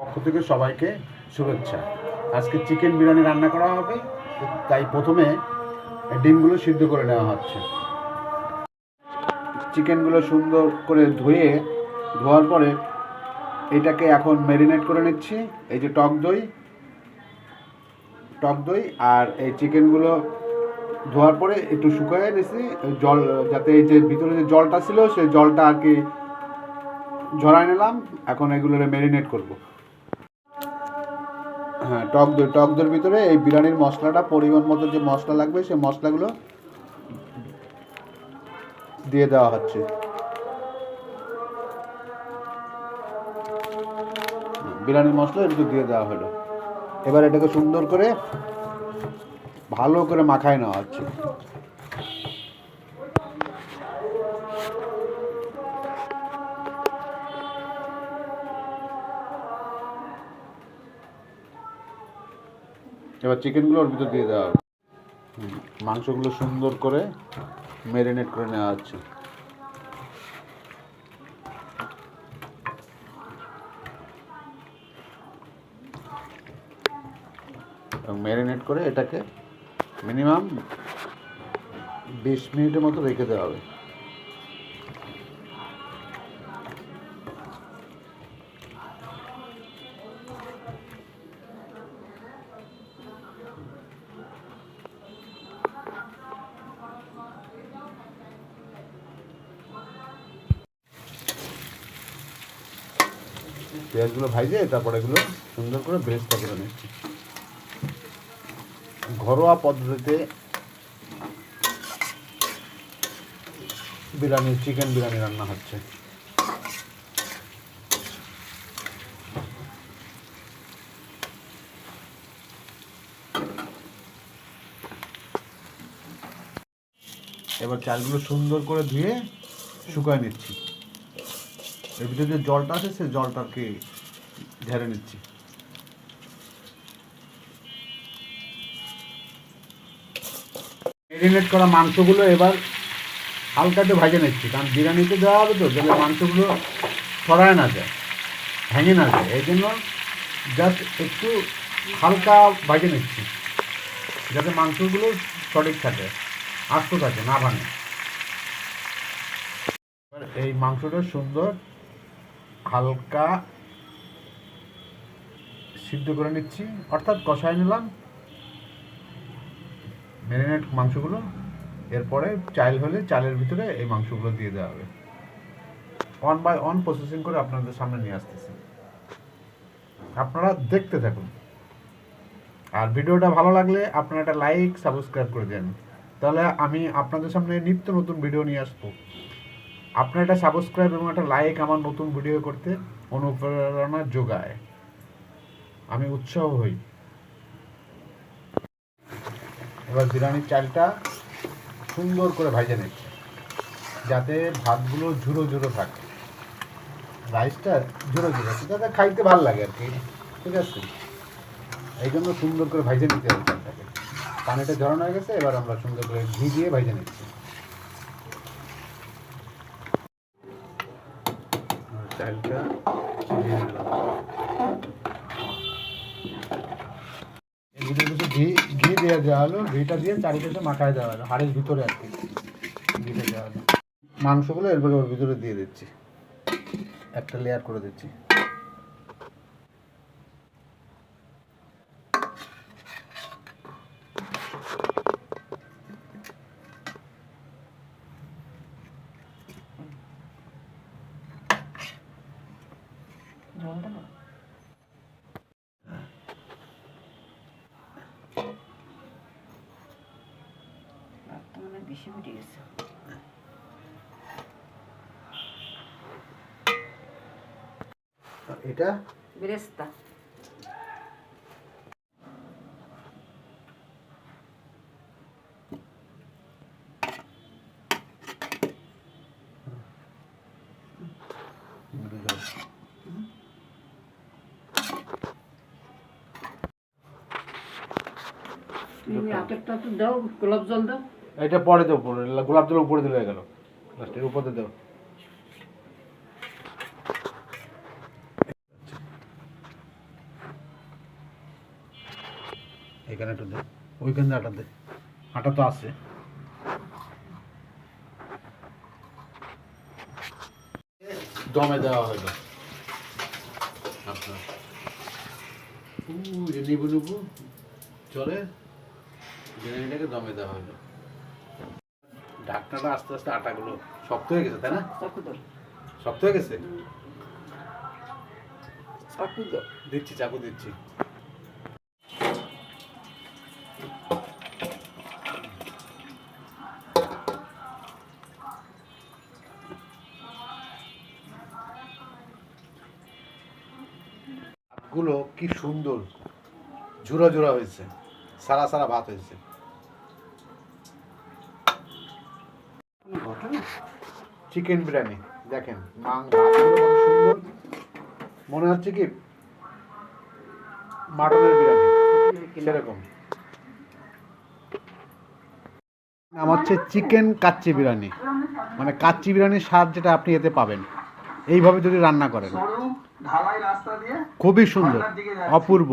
পক্ষ থেকে সবাইকে শুভেচ্ছা। আজকে চিকেন বিরিয়ানি রান্না করা হবে, তাই প্রথমে ডিমগুলো সিদ্ধ করে নেওয়া হচ্ছে। চিকেনগুলো সুন্দর করে ধোয়ার পরে এটাকে এখন ম্যারিনেট করে নিচ্ছি। এই যে টক দই আর এই চিকেনগুলো ধোয়ার পরে একটু শুকায় নিয়েছি, জল যাতে এই যে ভিতরে যে জলটা ছিল সেই জলটা আর কি ঝরাই নিলাম। এখন এগুলোরে ম্যারিনেট করব। হ্যাঁ, টক দইয়ের ভিতরে এই বিরিয়ানির মশলাটা, পরিমাণ মতো যে মশলা লাগবে সেই মশলাগুলো দিয়ে দেওয়া হচ্ছে। বিরিয়ানির মশলা একটু দিয়ে দেওয়া হলো। এবার এটাকে সুন্দর করে ভালো করে মাখায় নেওয়া হচ্ছে। এবার চিকেনগুলো ওর ভিতর দিয়ে দেওয়া হবে। মাংসগুলো সুন্দর করে ম্যারিনেট করে নেওয়া হচ্ছে। এবং ম্যারিনেট করে এটাকে মিনিমাম 20 মিনিটের মতো রেখে দেওয়া হবে। পেঁয়াজগুলো ভাজে তারপর এগুলো সুন্দর করে বেরেস্তা করে নিচ্ছি। ঘরোয়া পদ্ধতিতে চিকেন বিরিয়ানি রান্না হচ্ছে। এবার চালগুলো সুন্দর করে ধুয়ে শুকায় নিচ্ছি। এর ভিতরে যে জলটা আছে সেই জলটাকে ঝেড়ে নিচ্ছি। ম্যারিনেট করা মাংসগুলো এবার হালকা একটু ভেজে নিচ্ছি, কারণ বিরিয়ানিতে দেওয়া হবে তো, যাতে মাংসগুলো ছড়ায় না যায়, ভেঙে না যায়। এই জন্য জাস্ট একটু হালকা ভেজে নিচ্ছি, যাতে মাংসগুলো সঠিক থাকে, আস্ত থাকে, না ভাঙে। এবার এই মাংসটা সুন্দর হালকা সিদ্ধ করে নিচ্ছি, অর্থাৎ কষায় নিলাম ম্যারিনেট মাংসগুলো। এরপরে চাল হলে চালের ভিতরে এই মাংসগুলো দিয়ে দেওয়া হবে। অন বাই অন প্রসেসিং করে আপনাদের সামনে নিয়ে আসতেছি, আপনারা দেখতে থাকুন। আর ভিডিওটা ভালো লাগলে আপনারা একটা লাইক, সাবস্ক্রাইব করে দেন, তাহলে আমি আপনাদের সামনে নিত্য নতুন ভিডিও নিয়ে আসবো। আপনার একটা সাবস্ক্রাইব এবং একটা লাইক আমার নতুন ভিডিও করতে অনুপ্রেরণা যোগায়, আমি উৎসাহ হই। এবার বিরিয়ানির চালটা সুন্দর করে ভাজে নিচ্ছি, যাতে ভাতগুলো ঝুরো ঝুরো থাকে, রাইসটা ঝুরো ঝুরো, যাতে খাইতে ভালো লাগে আর কি। ঠিক আছে, এই জন্য সুন্দর করে ভাজে নিতে হবে চালটাকে। পানিটা ঝরানো হয়ে গেছে, এবার আমরা সুন্দর করে ঘি দিয়ে ভাজে নিচ্ছি। চালটা ঘি দিয়ে দেওয়া হলো, ঘিটা দিয়ে চারিপাশে মাখায় দেওয়া হলো, হাড়ের ভিতরে আর কি ঘিটা দেওয়া হলো। মাংসগুলো এরপরে ওর ভিতরে দিয়ে দিচ্ছি, একটা লেয়ার করে দিচ্ছি। বেশি মিটে গেছে। এটা বেরেস্তা দাও, গোলাপ জল দাও। এটা পরে দেবো, গোলাপ জল উপরে দিলে হয়ে গেল, লাস্টের উপরে দেবো। এখানে একটু দে, ওইখানে আটা দে, আটা তো আছে। দমে দেওয়া হলো আপনার যে নিবু নিবু চলে বিরিয়ানিটাকে দমে দেওয়া হলো। ঢাকনাটা আস্তে আস্তে আটাগুলো শক্ত হয়ে গেছে, তাই না? শক্ত হয়ে গেছে। দিচ্ছি, চাকু দিচ্ছি। গুলো কি সুন্দর ঝুরা ঝুরা হয়েছে, সারা সারা ভাত হয়েছে। চিকেন বিরিয়ানি দেখেন, ভাতগুলো কত সুন্দর, মনে হচ্ছে কি মাটনের বিরিয়ানি সেরকম। নাম হচ্ছে চিকেন কাচ্চি বিরিয়ানি, মানে কাচ্চি বিরিয়ানির স্বাদ যেটা আপনি এতে পাবেন এইভাবে যদি রান্না করেন। খুবই সুন্দর, অপূর্ব।